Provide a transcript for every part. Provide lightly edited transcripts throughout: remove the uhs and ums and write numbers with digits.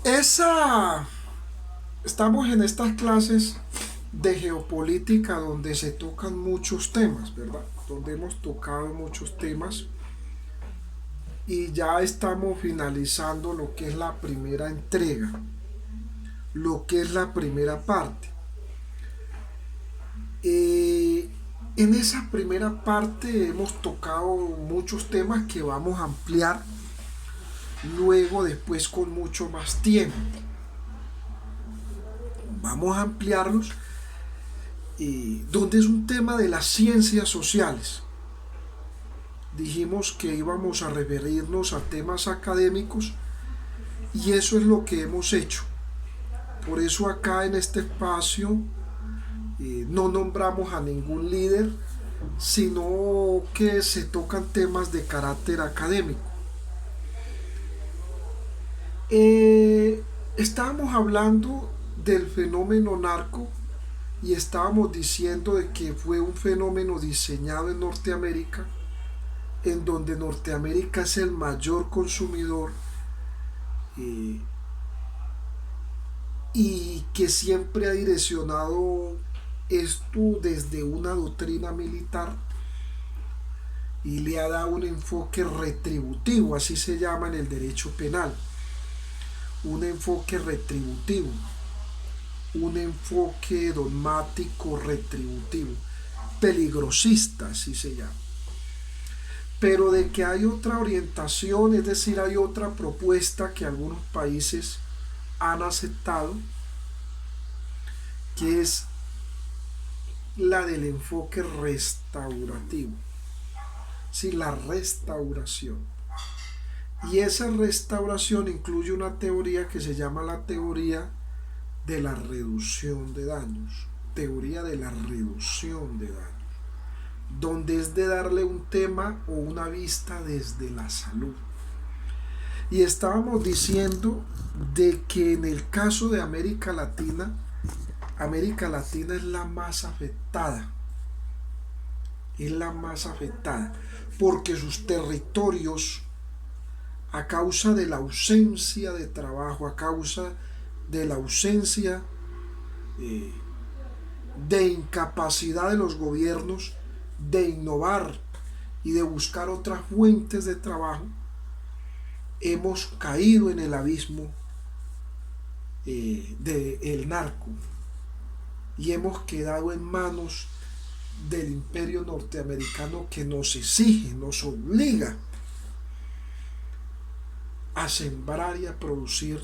Esa, estamos en estas clases de geopolítica donde se tocan muchos temas, ¿verdad? Donde hemos tocado muchos temas y ya estamos finalizando lo que es la primera entrega, lo que es la primera parte. Eh, en esa primera parte hemos tocado muchos temas que vamos a ampliar luego después con mucho más tiempo. Vamos a ampliarlos donde es un tema de las ciencias sociales. Dijimos que íbamos a referirnos a temas académicos y eso es lo que hemos hecho. Por eso acá en este espacio no nombramos a ningún líder, sino que se tocan temas de carácter académico. Estábamos hablando del fenómeno narco y estábamos diciendo de que fue un fenómeno diseñado en Norteamérica, en donde Norteamérica es el mayor consumidor eh, y que siempre ha direccionado esto desde una doctrina militar y le ha dado un enfoque retributivo, así se llama en el derecho penal, un enfoque retributivo, un enfoque dogmático retributivo, peligrosista, así se llama. Pero de que hay otra orientación, es decir, hay otra propuesta que algunos países han aceptado, que es la del enfoque restaurativo, sí, la restauración. Y esa restauración incluye una teoría que se llama la teoría de la reducción de daños, teoría de la reducción de daños, donde es de darle un tema o una vista desde la salud. Y estábamos diciendo de que en el caso de América Latina es la más afectada, es la más afectada, porque sus territorios, a causa de la ausencia de trabajo, a causa de la ausencia eh, de incapacidad de los gobiernos de innovar y de buscar otras fuentes de trabajo, hemos caído en el abismo del narco y hemos quedado en manos del imperio norteamericano que nos exige, nos obliga a sembrar y a producir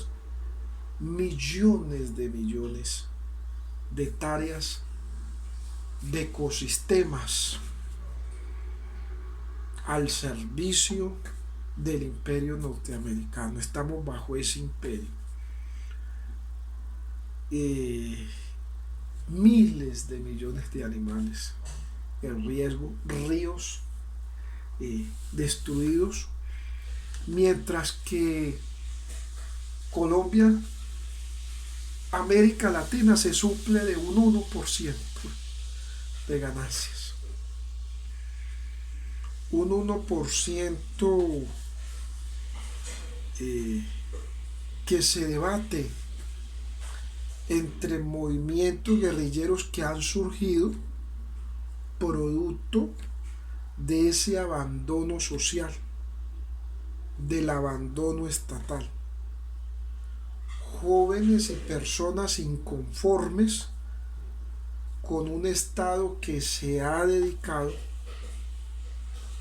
millones de hectáreas de ecosistemas al servicio del imperio norteamericano. Estamos bajo ese imperio. Eh, Miles de millones de animales en riesgo, ríos destruidos, mientras que Colombia, América Latina se suple de un 1% de ganancias. Un 1% eh, que se debate entre movimientos guerrilleros que han surgido producto de ese abandono social, del abandono estatal. Jóvenes y personas inconformes con un Estado que se ha dedicado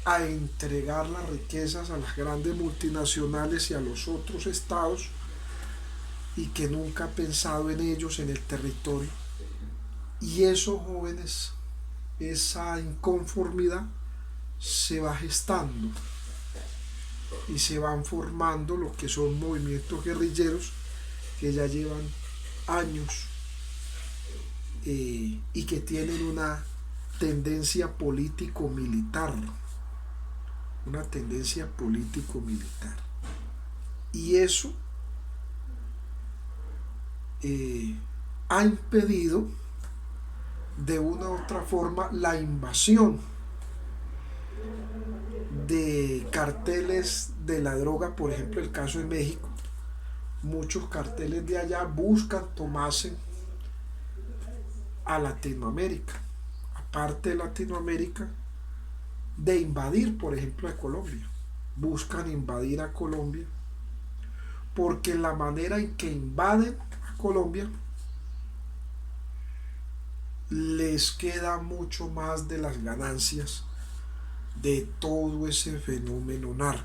a entregar las riquezas a las grandes multinacionales y a los otros estados y que nunca ha pensado en ellos, en el territorio. Y esos jóvenes, esa inconformidad se va gestando y se van formando lo que son movimientos guerrilleros que ya llevan años y que tienen una tendencia político-militar, una tendencia político-militar. Y eso ha impedido de una u otra forma la invasión de carteles de la droga, por ejemplo el caso de México, muchos carteles de allá buscan tomarse a Latinoamérica, aparte de Latinoamérica, de invadir, por ejemplo, a Colombia. Buscan invadir a Colombia porque la manera en que invaden a Colombia les queda mucho más de las ganancias de todo ese fenómeno narco.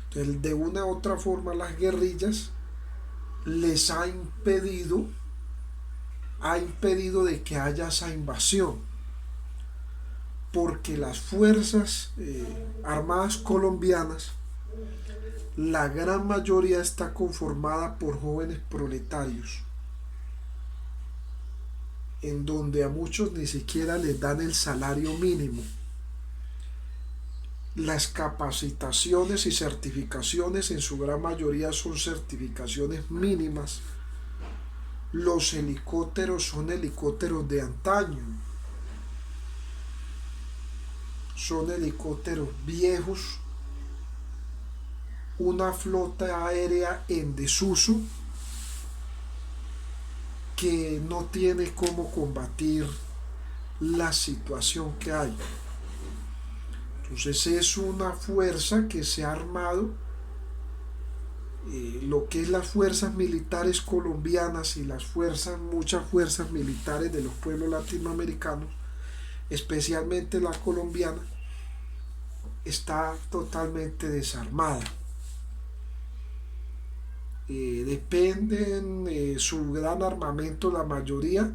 Entonces, de una u otra forma, las guerrillas les ha impedido de que haya esa invasión, porque las fuerzas armadas colombianas, la gran mayoría está conformada por jóvenes proletarios, en donde a muchos ni siquiera les dan el salario mínimo. Las capacitaciones y certificaciones en su gran mayoría son certificaciones mínimas. Los helicópteros son helicópteros de antaño, son helicópteros viejos, una flota aérea en desuso que no tiene cómo combatir la situación que hay. Entonces es una fuerza que se ha armado, lo que es las fuerzas militares colombianas y muchas fuerzas militares de los pueblos latinoamericanos, especialmente la colombiana, está totalmente desarmada. Dependen, su gran armamento, la mayoría,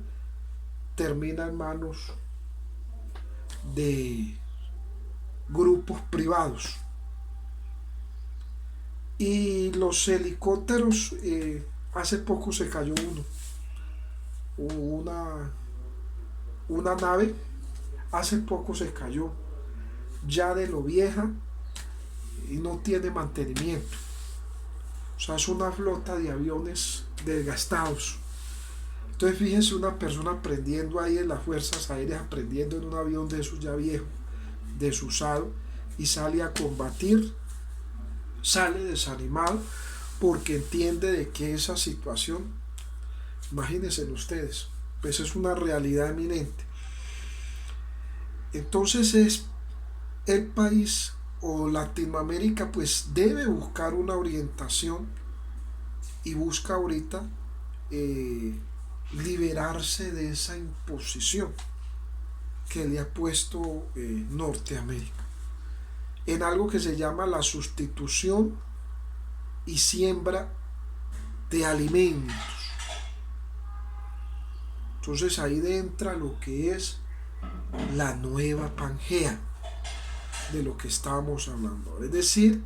termina en manos de grupos privados. Y los helicópteros, hace poco se cayó una nave, hace poco se cayó, ya de lo vieja, y no tiene mantenimiento. O sea, es una flota de aviones desgastados. Entonces fíjense, una persona aprendiendo ahí en las fuerzas aéreas, aprendiendo en un avión de esos ya viejo, desusado, y sale a combatir, sale desanimado porque entiende de que esa situación, imagínense ustedes, pues es una realidad eminente. Entonces es el país, o Latinoamérica, pues debe buscar una orientación, y busca ahorita liberarse de esa imposición que le ha puesto Norteamérica, en algo que se llama la sustitución y siembra de alimentos. Entonces ahí entra lo que es la nueva Pangea, de lo que estábamos hablando. Es decir,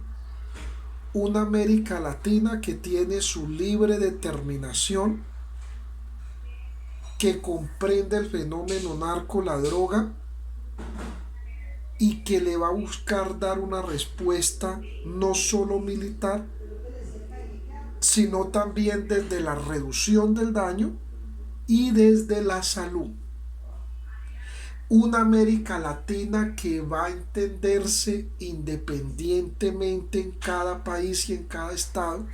una América Latina que tiene su libre determinación, que comprende el fenómeno narco, la droga, y que le va a buscar dar una respuesta no solo militar, sino también desde la reducción del daño y desde la salud. Una América Latina que va a entenderse independientemente en cada país y en cada estado,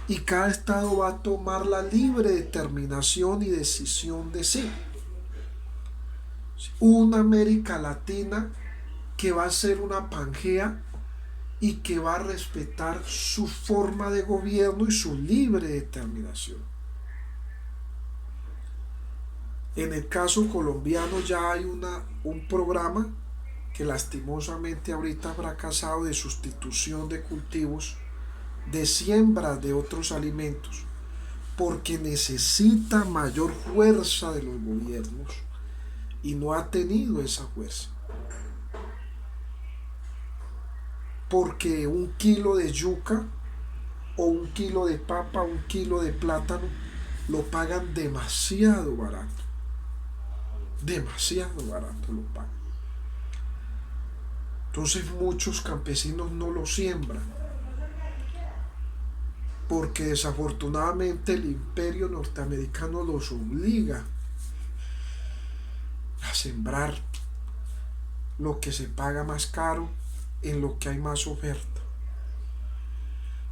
y cada estado va a tomar la libre determinación y decisión de sí. Una América Latina que va a ser una Pangea y que va a respetar su forma de gobierno y su libre determinación. En el caso colombiano ya hay un programa que lastimosamente ahorita ha fracasado, de sustitución de cultivos, de siembra de otros alimentos, porque necesita mayor fuerza de los gobiernos y no ha tenido esa fuerza. Porque un kilo de yuca o un kilo de papa, un kilo de plátano, lo pagan demasiado barato. Demasiado barato lo pagan. Entonces muchos campesinos no lo siembran, porque desafortunadamente el imperio norteamericano los obliga a sembrar lo que se paga más caro, en lo que hay más oferta.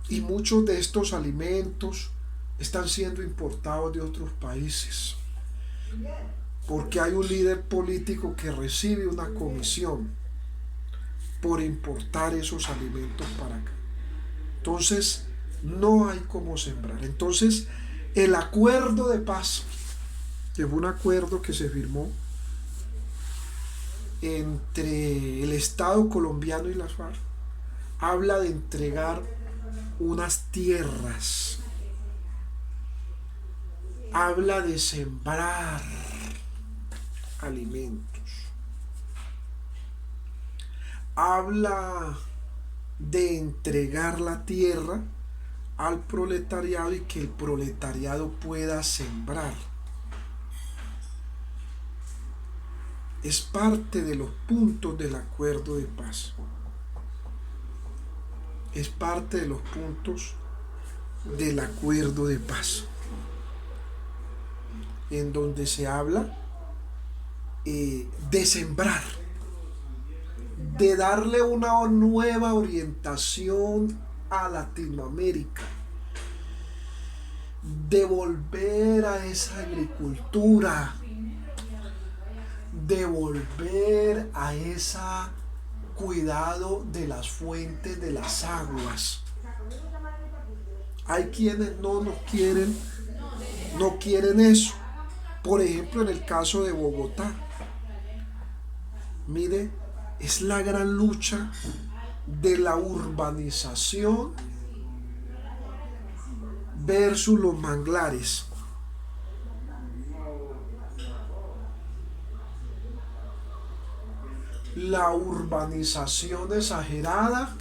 Y muchos de estos alimentos están siendo importados de otros países, porque hay un líder político que recibe una comisión por importar esos alimentos para acá. Entonces, no hay cómo sembrar. Entonces, el acuerdo de paz, que fue un acuerdo que se firmó entre el Estado colombiano y las FARC, habla de entregar unas tierras, habla de sembrar alimentos, habla de entregar la tierra al proletariado y que el proletariado pueda sembrar. Es parte de los puntos del acuerdo de paz. Es parte de los puntos del acuerdo de paz, en donde se habla de sembrar, de darle una nueva orientación a Latinoamérica, de volver a esa agricultura, de volver a ese cuidado de las fuentes de las aguas. Hay quienes no quieren eso. Por ejemplo, en el caso de Bogotá, mire, es la gran lucha de la urbanización versus los manglares. La urbanización exagerada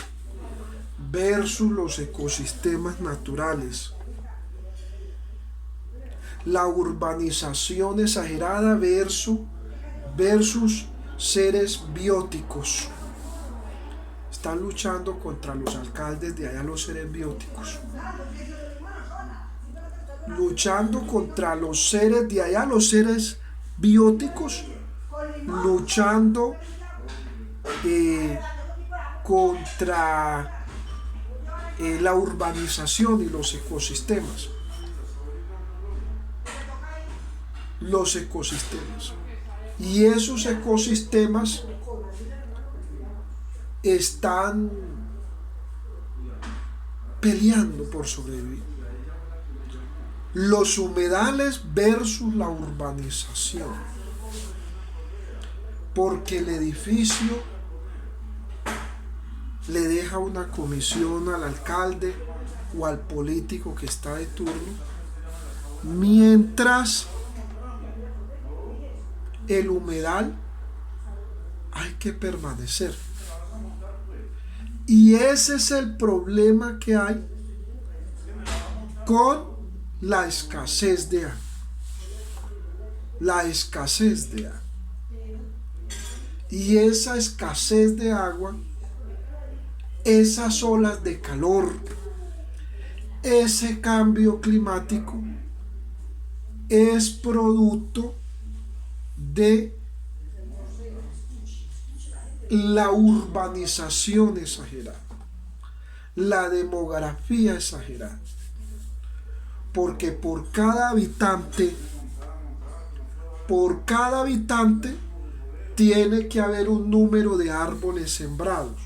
versus los ecosistemas naturales. La urbanización exagerada versus seres bióticos. Están luchando contra los alcaldes de allá, los seres bióticos. Luchando contra los seres de allá, los seres bióticos. Luchando contra la urbanización y los ecosistemas. Y esos ecosistemas están peleando por sobrevivir. Los humedales versus la urbanización. Porque el edificio le deja una comisión al alcalde o al político que está de turno, mientras el humedal hay que permanecer. Y ese es el problema que hay con la escasez de agua. La escasez de agua. Y esa escasez de agua, esas olas de calor, ese cambio climático es producto de la urbanización exagerada, la demografía exagerada, porque por cada habitante tiene que haber un número de árboles sembrados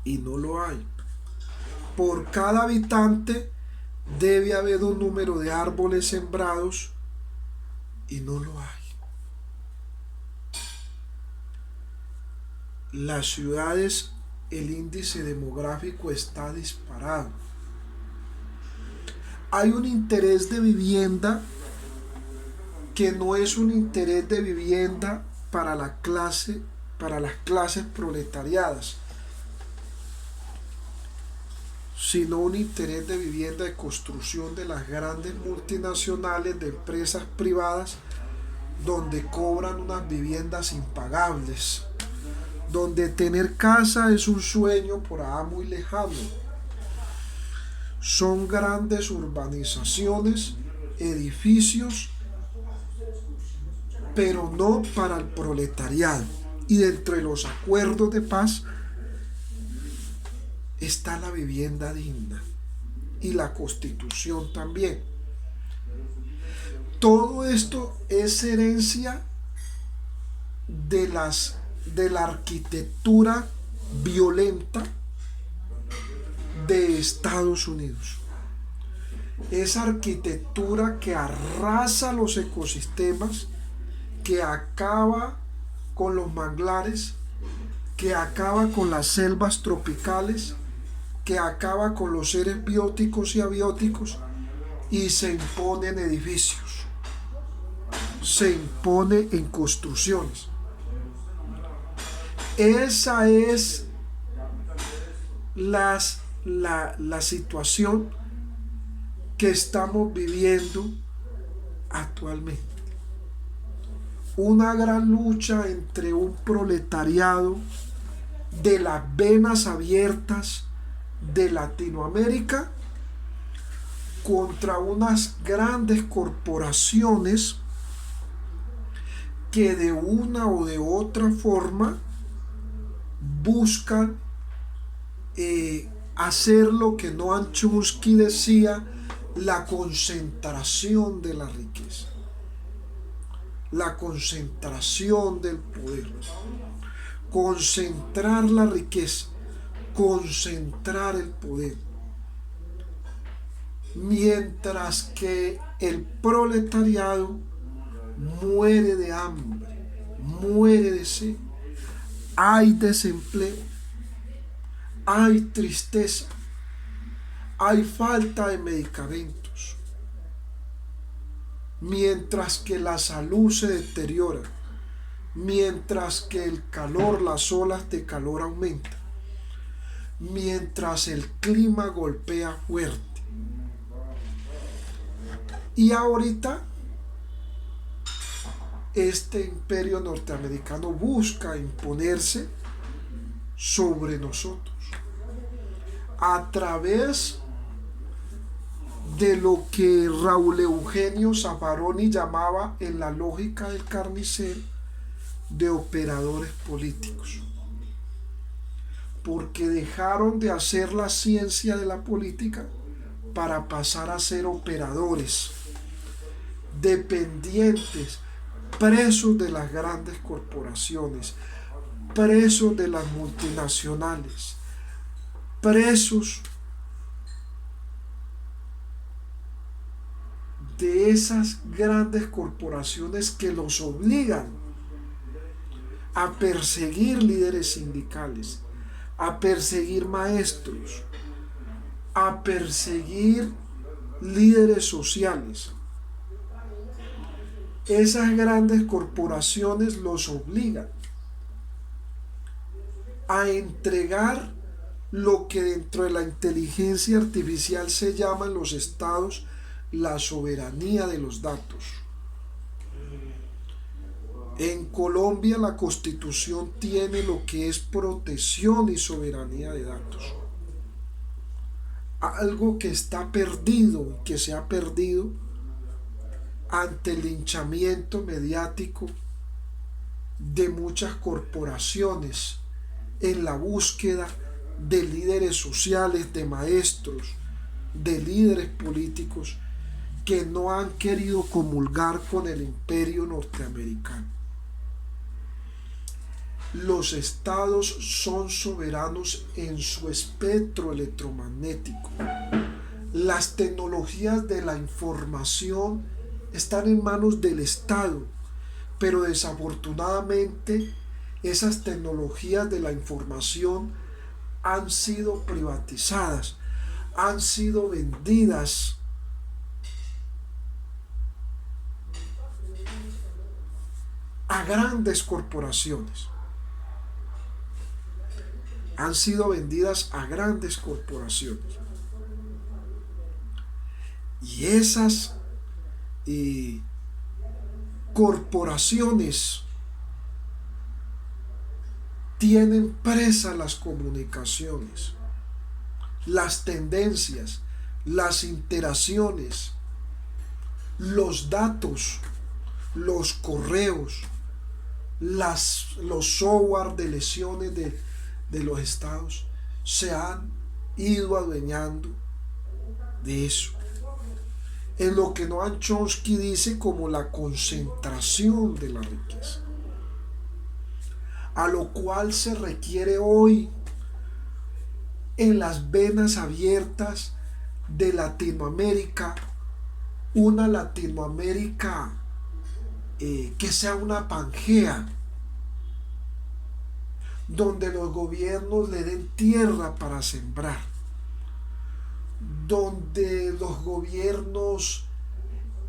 y no lo hay. Por cada habitante debe haber un número de árboles sembrados y no lo hay. Las ciudades, el índice demográfico está disparado. Hay un interés de vivienda que no es un interés de vivienda para las clases proletariadas, sino un interés de vivienda de construcción de las grandes multinacionales, de empresas privadas, donde cobran unas viviendas impagables, donde tener casa es un sueño por allá muy lejano. Son grandes urbanizaciones, edificios, pero no para el proletariado. Y dentro de los acuerdos de paz está la vivienda digna y la Constitución también. Todo esto es herencia de la arquitectura violenta de Estados Unidos. Esa arquitectura que arrasa los ecosistemas, que acaba con los manglares, que acaba con las selvas tropicales, que acaba con los seres bióticos y abióticos, y se impone en edificios, se impone en construcciones. Esa es la situación que estamos viviendo actualmente. Una gran lucha entre un proletariado de las venas abiertas de Latinoamérica contra unas grandes corporaciones que de una o de otra forma buscan hacer lo que Noam Chomsky decía, la concentración de la riqueza, la concentración del poder, concentrar la riqueza, concentrar el poder, mientras que el proletariado muere de hambre, muere de sed, hay desempleo, hay tristeza, hay falta de medicamentos, mientras que la salud se deteriora, mientras que el calor, las olas de calor aumentan, mientras el clima golpea fuerte. Y ahorita este imperio norteamericano busca imponerse sobre nosotros a través de lo que Raúl Eugenio Zaffaroni llamaba en la lógica del carnicero de operadores políticos, porque dejaron de hacer la ciencia de la política para pasar a ser operadores, dependientes, presos de las grandes corporaciones, presos de las multinacionales, presos de esas grandes corporaciones que los obligan a perseguir líderes sindicales, a perseguir maestros, a perseguir líderes sociales. Esas grandes corporaciones los obligan a entregar lo que dentro de la inteligencia artificial se llama en los estados la soberanía de los datos. En Colombia la Constitución tiene lo que es protección y soberanía de datos. Algo que está perdido, que se ha perdido ante el linchamiento mediático de muchas corporaciones en la búsqueda de líderes sociales, de maestros, de líderes políticos que no han querido comulgar con el imperio norteamericano. Los estados son soberanos en su espectro electromagnético. Las tecnologías de la información están en manos del Estado, pero desafortunadamente esas tecnologías de la información han sido privatizadas, han sido vendidas a grandes corporaciones. Han sido vendidas a grandes corporaciones. Y esas corporaciones tienen presas las comunicaciones, las tendencias, las interacciones, los datos, los correos, los software de lesiones de los estados se han ido adueñando de eso. En lo que Noam Chomsky dice como la concentración de la riqueza, a lo cual se requiere hoy en las venas abiertas de Latinoamérica, una Latinoamérica que sea una Pangea, donde los gobiernos le den tierra para sembrar, donde los gobiernos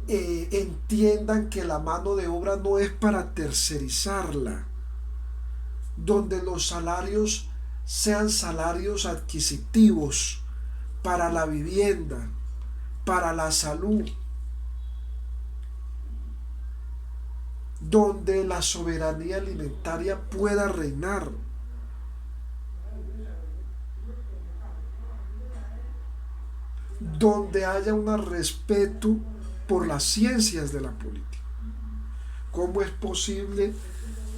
entiendan que la mano de obra no es para tercerizarla, donde los salarios sean salarios adquisitivos para la vivienda, para la salud, donde la soberanía alimentaria pueda reinar. Donde haya un respeto por las ciencias de la política. ¿Cómo es posible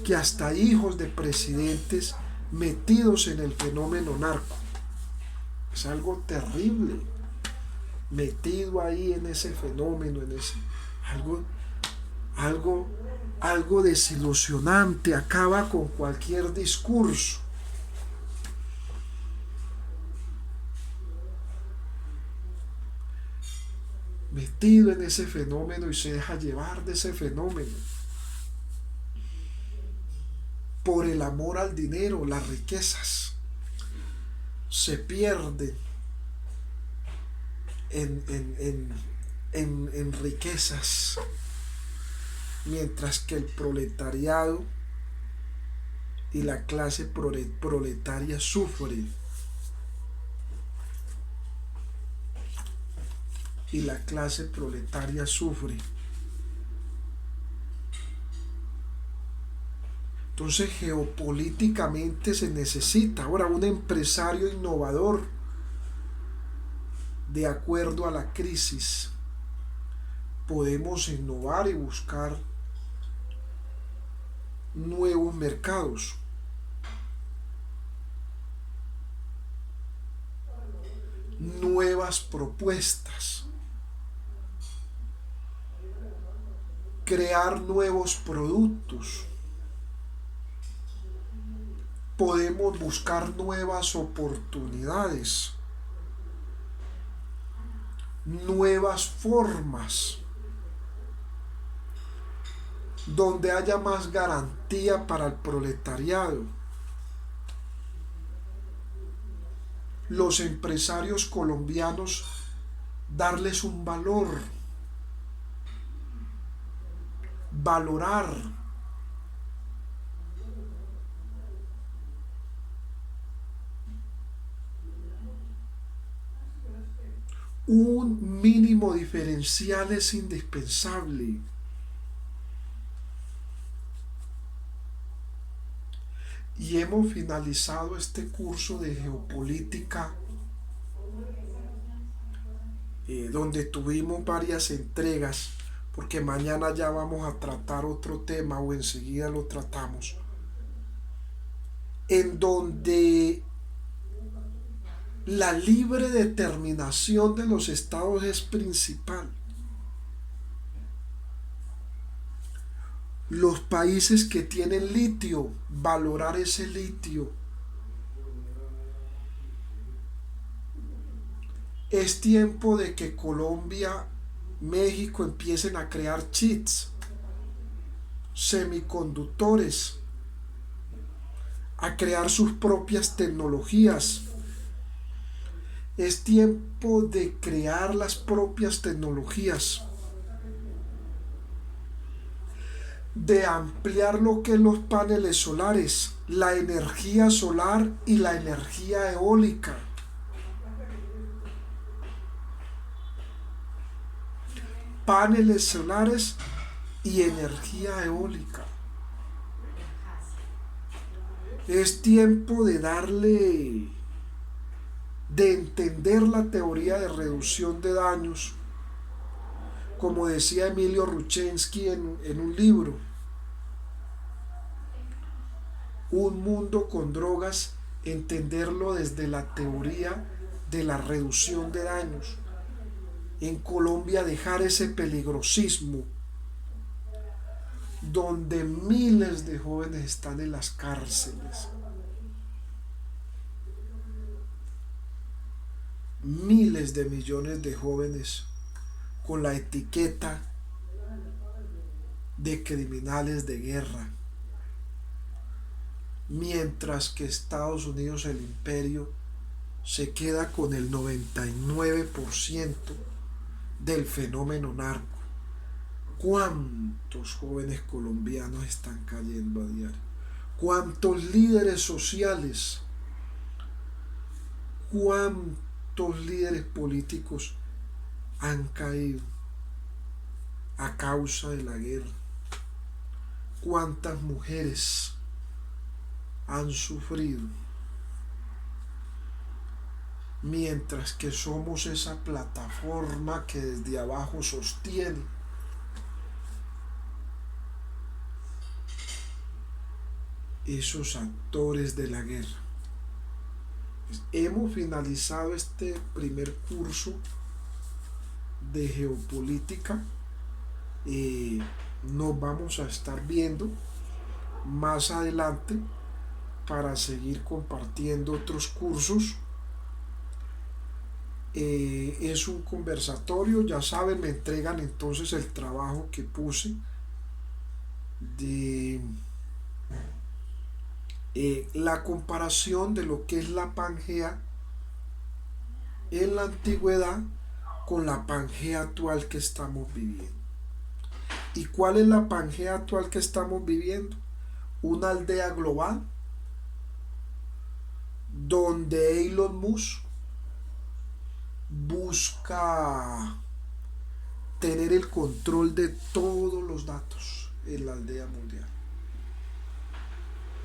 que hasta hijos de presidentes metidos en el fenómeno narco? Es algo terrible, metido ahí en ese fenómeno, en ese algo desilusionante, acaba con cualquier discurso. Metido en ese fenómeno y se deja llevar de ese fenómeno por el amor al dinero. Las riquezas se pierden en riquezas, mientras que el proletariado y la clase proletaria sufren. Y la clase proletaria sufre. Entonces, geopolíticamente se necesita ahora un empresario innovador de acuerdo a la crisis. Podemos innovar y buscar nuevos mercados. Nuevas propuestas. Crear nuevos productos. Podemos buscar nuevas oportunidades, nuevas formas, donde haya más garantía para el proletariado. Los empresarios colombianos, darles un valor, valorar un mínimo diferencial es indispensable. Y hemos finalizado este curso de geopolítica, donde tuvimos varias entregas, porque mañana ya vamos a tratar otro tema o enseguida lo tratamos, en donde la libre determinación de los estados es principal. Los países que tienen litio, valorar ese litio. Es tiempo de que Colombia, México empiecen a crear chips, semiconductores, a crear sus propias tecnologías. Es tiempo de crear las propias tecnologías, de ampliar lo que es los paneles solares, la energía solar y la energía eólica. Paneles solares y energía eólica. Es tiempo de entender la teoría de reducción de daños, como decía Emilio Ruchensky en un libro, Un mundo con drogas, entenderlo desde la teoría de la reducción de daños. En Colombia dejar ese peligrosismo donde miles de jóvenes están en las cárceles, miles de millones de jóvenes con la etiqueta de criminales de guerra, mientras que Estados Unidos, el imperio, se queda con el 99% del fenómeno narco. ¿Cuántos jóvenes colombianos están cayendo a diario? ¿Cuántos líderes sociales? ¿Cuántos líderes políticos han caído a causa de la guerra? ¿Cuántas mujeres han sufrido? Mientras que somos esa plataforma que desde abajo sostiene esos actores de la guerra. Hemos finalizado este primer curso de geopolítica. Nos vamos a estar viendo más adelante para seguir compartiendo otros cursos. Es un conversatorio, ya saben, me entregan entonces el trabajo que puse de la comparación de lo que es la Pangea en la antigüedad con la Pangea actual que estamos viviendo. ¿Y cuál es la Pangea actual que estamos viviendo? Una aldea global donde Elon Musk busca tener el control de todos los datos en la aldea mundial.